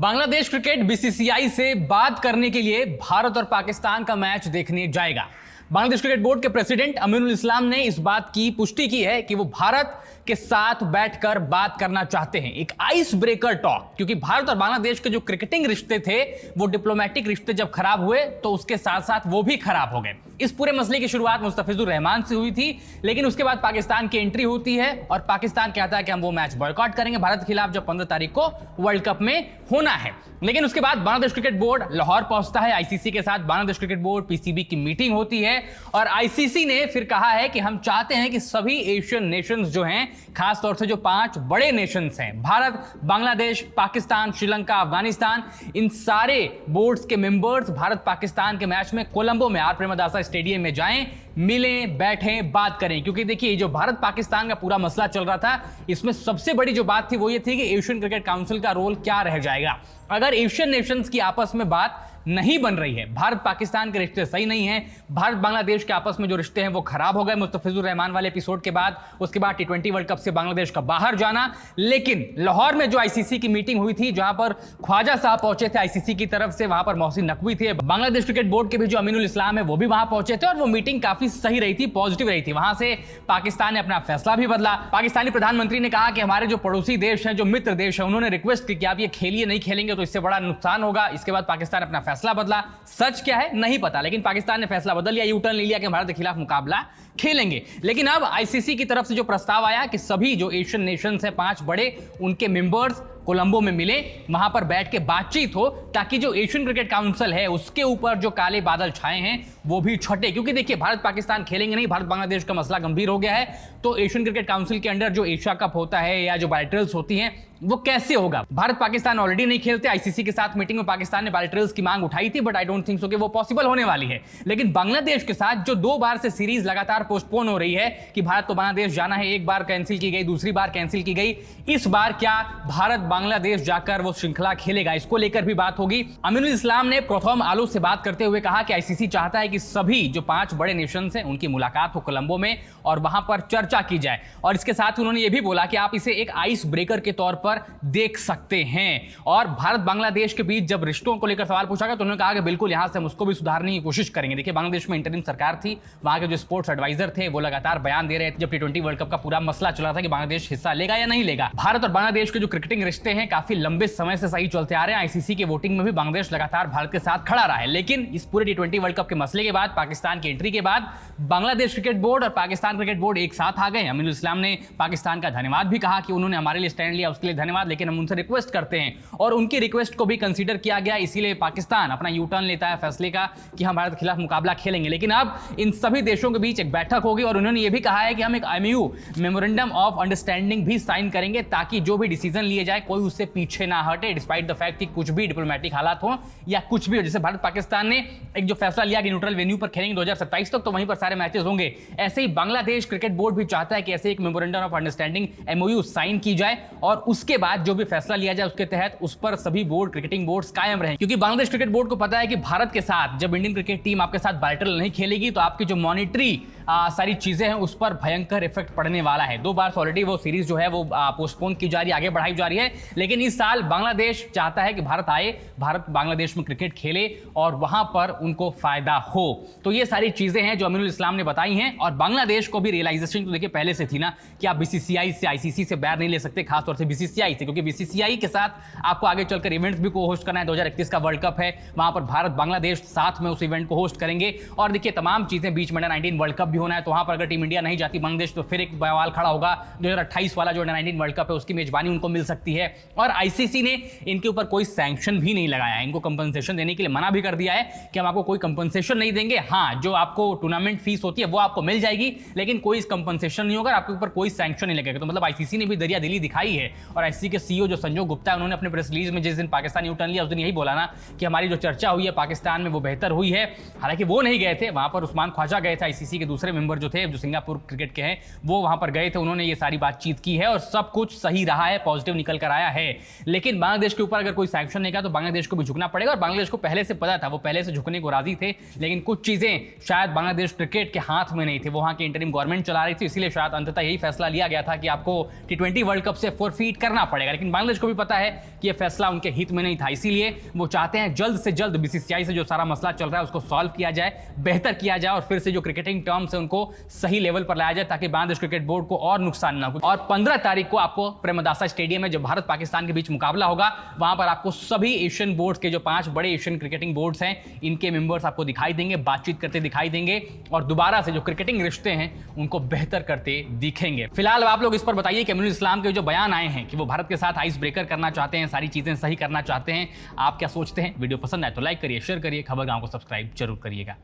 Bangladesh cricket BCCI से बात करने के लिए भारत और पाकिस्तान का मैच देखने जाएगा। बांग्लादेश क्रिकेट बोर्ड के प्रेसिडेंट अमीनुल इस्लाम ने इस बात की पुष्टि की है कि वो भारत के साथ बैठकर बात करना चाहते हैं, एक आइस ब्रेकर टॉक। क्योंकि भारत और बांग्लादेश के जो क्रिकेटिंग रिश्ते थे, वो डिप्लोमेटिक रिश्ते जब खराब हुए तो उसके साथ साथ वो भी खराब हो गए। इस पूरे मसले की शुरुआत मुस्तफिजुर रहमान से हुई थी, लेकिन उसके बाद पाकिस्तान की एंट्री होती है और पाकिस्तान कहता है कि हम वो मैच बॉयकॉट करेंगे भारत के खिलाफ, जो 15 तारीख को वर्ल्ड कप में होना है। लेकिन उसके बाद बांग्लादेश क्रिकेट बोर्ड लाहौर पहुंचता है, आईसीसी के साथ बांग्लादेश क्रिकेट बोर्ड पीसीबी की मीटिंग होती है और आईसीसी ने फिर कहा है कि हम चाहते हैं कि सभी एशियन नेशंस जो हैं, खासतौर से जो 5 बड़े नेशंस हैं, भारत, बांग्लादेश, पाकिस्तान, श्रीलंका, अफगानिस्तान, इन सारे बोर्ड्स के मेंबर्स भारत पाकिस्तान के मैच में कोलंबो में आर प्रेमदासा स्टेडियम में जाएं, मिलें, बैठें, बात करें। क्योंकि देखिए, जो भारत पाकिस्तान का पूरा मसला चल रहा था, इसमें सबसे बड़ी जो बात थी वो ये थी कि एशियन क्रिकेट काउंसिल का रोल क्या रह जाएगा। अगर एशियन नेशंस की आपस में बात नहीं बन रही है, भारत पाकिस्तान के रिश्ते सही नहीं हैं, भारत बांग्लादेश के आपस में जो रिश्ते हैं वो खराब हो गए मुस्तफिजुर रहमान वाले एपिसोड के बाद, उसके बाद T20 वर्ल्ड कप से बांग्लादेश का बाहर जाना। लेकिन लाहौर में जो आईसीसी की मीटिंग हुई थी, जहां पर ख्वाजा साहब पहुंचे थे आईसीसी की तरफ से, वहां पर मोहसिन नकवी थे, बांग्लादेश क्रिकेट बोर्ड के भी जो अमीनुल इस्लाम है वो भी वहां पहुंचे थे और वो मीटिंग काफी सही रही थी, पॉजिटिव रही थी। वहां से पाकिस्तान ने अपना फैसला भी बदला। पाकिस्तानी प्रधानमंत्री ने कहा कि हमारे जो पड़ोसी देश हैं, जो मित्र देश हैं, उन्होंने रिक्वेस्ट की कि आप ये खेलिए, नहीं खेलेंगे तो इससे बड़ा नुकसान होगा। इसके बाद पाकिस्तान अपना फैसला बदला। सच क्या है नहीं पता, लेकिन पाकिस्तान ने फैसला बदल लिया, यू टर्न ले लिया कि भारत के खिलाफ मुकाबला खेलेंगे। लेकिन अब आईसीसी की तरफ से जो प्रस्ताव आया कि सभी जो एशियन नेशंस हैं 5 बड़े, उनके मेंबर्स कोलंबो में मिले, वहां पर बैठ के बातचीत हो, ताकि जो एशियन क्रिकेट काउंसिल है उसके ऊपर जो काले बादल छाए हैं वो भी छटे। क्योंकि देखिए, भारत पाकिस्तान खेलेंगे नहीं, भारत बांग्लादेश का मसला गंभीर हो गया है, तो एशियन क्रिकेट काउंसिल के अंडर जो एशिया कप होता है या जो बायलेटरल्स होती हैं वो कैसे होगा। भारत पाकिस्तान ऑलरेडी नहीं खेलते। आईसीसी के साथ मीटिंग में पाकिस्तान ने बायलेटरल्स की मांग उठाई थी, but I don't think so कि वो पॉसिबल होने वाली है। लेकिन बांग्लादेश के साथ जो 2 बार से सीरीज लगातार पोस्टपोन हो रही है कि भारत को बांग्लादेश जाना है, एक बार कैंसिल की गई, दूसरी बार कैंसिल की गई, इस बार क्या भारत बांग्लादेश जाकर वो श्रृंखला खेलेगा, इसको लेकर भी बात होगी। अमीनुल इस्लाम ने प्रथम आलू से बात करते हुए कहा कि आईसीसी चाहता है कि सभी जो 5 बड़े नेशंस हैं उनकी मुलाकात हो कोलंबो में और वहां पर चर्चा की जाए। और इसके साथ उन्होंने ये भी बोला कि आप इसे एक आइस ब्रेकर के तौर पर देख सकते हैं। और भारत बांग्लादेश के बीच जब रिश्तों को लेकर सवाल पूछा गया तो उन्होंने कहा कि बिल्कुल यहां से हम उसको भी सुधारने की कोशिश करेंगे। देखिए, बांग्लादेश में इंटरिम सरकार थी, वहां के जो स्पोर्ट्स एडवाइजर थे वो लगातार बयान दे रहे थे जब T20 वर्ल्ड कप का पूरा मसला चला था कि बांग्लादेश हिस्सा लेगा या नहीं लेगा। भारत और बांग्लादेश के जो क्रिकेटिंग रिश्ते हैं काफी लंबे समय से सही चलते आ रहे हैं। आईसीसी की वोटिंग में भी बांग्लादेश लगातार भारत के साथ खड़ा रहा है। लेकिन इस पूरे T20 वर्ल्ड कप के मसले के बाद, पाकिस्तान की एंट्री के बाद, बांग्लादेश क्रिकेट बोर्ड और पाकिस्तान क्रिकेट बोर्ड एक साथ आ गए। अमीनुल इस्लाम ने पाकिस्तान का धन्यवाद भी कहा कि उन्होंने हमारे लिए स्टैंड लिया, उसके लिए धन्यवाद, लेकिन हम उनसे रिक्वेस्ट करते हैं और उनकी रिक्वेस्ट को भी कंसीडर किया गया। इसीलिए पाकिस्तान अपना यू टर्न लेता है फैसले का कि हम भारत के खिलाफ मुकाबला खेलेंगे। लेकिन अब इन सभी देशों के बीच एक बैठक होगी और उन्होंने ये भी कहा है कि हम एक MOU मेमोरेंडम ऑफ अंडरस्टैंडिंग भी साइन करेंगे, ताकि जो भी डिसीजन लिए जाए कोई उससे पीछे ना हटे, डिस्पाइट द फैक्ट कि कुछ भी डिप्लोमेटिक हालात हो या कुछ भी हो। जैसे भारत पाकिस्तान ने एक जो फैसला लिया कि न्यूट्रल वेन्यू पर खेलेंगे 2027 तक, तो वहीं पर सारे मैचेस होंगे। ऐसे ही बांग्लादेश क्रिकेट बोर्ड भी चाहता है कि ऐसे एक memorandum of understanding MOU sign की जाए और उसके बाद जो भी फैसला लिया जाए उसके तहत उस पर सभी बोर्ड, क्रिकेटिंग बोर्ड्स कायम रहें। क्योंकि बांग्लादेश क्रिकेट बोर्ड को पता है कि भारत के साथ जब इंडियन क्रिकेट टीम आपके साथ बायलेटरल नहीं खेलेगी तो आपकी जो मॉनिटरी सारी चीजें हैं उस पर भयंकर इफेक्ट पड़ने वाला है। 2 बार ऑलरेडी वो सीरीज जो है वो पोस्टपोन की जा रही है, आगे बढ़ाई जा रही है। लेकिन इस साल बांग्लादेश चाहता है कि भारत आए, भारत बांग्लादेश में क्रिकेट खेले और वहां पर उनको फायदा हो। तो ये सारी चीजें हैं जो अमीनुल इस्लाम ने बताई हैं। और बांग्लादेश को भी रियलाइजेशन तो देखिए पहले से थी ना कि आप बीसीसीआई से, आईसीसी से बैर नहीं ले सकते, खासतौर से बीसीसीआई से, क्योंकि बीसीसीआई के साथ आपको आगे चलकर इवेंट्स भी को होस्ट करना है। 2031 का वर्ल्ड कप है, वहां पर भारत बांग्लादेश साथ में उस इवेंट को होस्ट करेंगे। और देखिए, तमाम चीजें बीच में अंडर 19 वर्ल्ड कप भी होना है, तो वहां पर अगर टीम इंडिया नहीं जाती बांग्लादेश तो फिर एक बवाल खड़ा होगा। 2028 वाला जो अंडर 19 वर्ल्ड कप है उसकी मेजबानी उनको मिल सकती है। और आईसीसी ने इनके ऊपर कोई सैंक्शन भी नहीं लगाया है, इनको कंपनसेशन देने के लिए मना भी कर दिया है कि हम आपको कोई कंपनसेशन नहीं देंगे। हाँ, जो आपको टूर्नामेंट फीस होती है वो आपको मिल जाएगी, लेकिन कोई कंपनसेशन नहीं होगा, आपके ऊपर कोई सैंक्शन नहीं लगेगा। तो मतलब आईसीसी ने भी दरिया दिली दिखाई है। और आईसीसी के सीईओ जो संजोग गुप्ता है, उन्होंने अपने प्रेस रिलीज में जिस दिन पाकिस्तान यू टर्न लिया उस दिन यही बोला ना कि हमारी जो चर्चा हुई है पाकिस्तान में वो बेहतर हुई है। हालांकि वो नहीं गए थे, वहां पर उस्मान ख्वाजा गए थे आईसीसी के दूसरे दूसरे मेंबर जो थे, जो सिंगापुर क्रिकेट के हैं, वो वहां पर गए थे, उन्होंने ये सारी बातचीत की है और सब कुछ सही रहा है, पॉजिटिव निकल कर आया है। लेकिन बांग्लादेश के ऊपर अगर कोई सैंक्शन नहीं का तो बांग्लादेश को भी झुकना पड़ेगा, और बांग्लादेश को पहले से पता था, वो पहले से झुकने को राजी थे, लेकिन कुछ चीजें शायद बांग्लादेश क्रिकेट के हाथ में नहीं थी, वहां की इंटरिम गवर्नमेंट चला रही थी, इसीलिए शायद अंततः यही फैसला लिया गया था कि आपको T20 वर्ल्ड कप से फोरफीट करना पड़ेगा। लेकिन बांग्लादेश को भी पता है कि यह फैसला उनके हित में नहीं था, इसीलिए वो चाहते हैं जल्द से जल्द BCCI से जो सारा मसला चल रहा है उसको सॉल्व किया जाए, बेहतर किया जाए और फिर से जो क्रिकेटिंग टर्म्स है उनको सही लेवल पर लाया जाए ताकि बांग्लादेश क्रिकेट बोर्ड को और नुकसान ना हो। और 15 तारीख को आपको प्रेमदासा स्टेडियम में जो भारत पाकिस्तान के बीच मुकाबला होगा, वहां पर आपको सभी एशियन बोर्ड्स के जो 5 बड़े एशियन क्रिकेटिंग बोर्ड्स हैं, इनके मेंबर्स आपको दिखाई देंगे, बातचीत करते दिखाई देंगे और दोबारा से जो क्रिकेटिंग रिश्ते हैं उनको बेहतर करते दिखेंगे। फिलहाल आप लोग इस पर बताइए कि अमीनुल इस्लाम के जो बयान आए हैं कि वो भारत के साथ आइस ब्रेकर करना चाहते हैं, सारी चीजें सही करना चाहते हैं, आप क्या सोचते हैं? वीडियो पसंद आए तो लाइक करिए, शेयर करिए, खबर गांव को सब्सक्राइब जरूर करिएगा।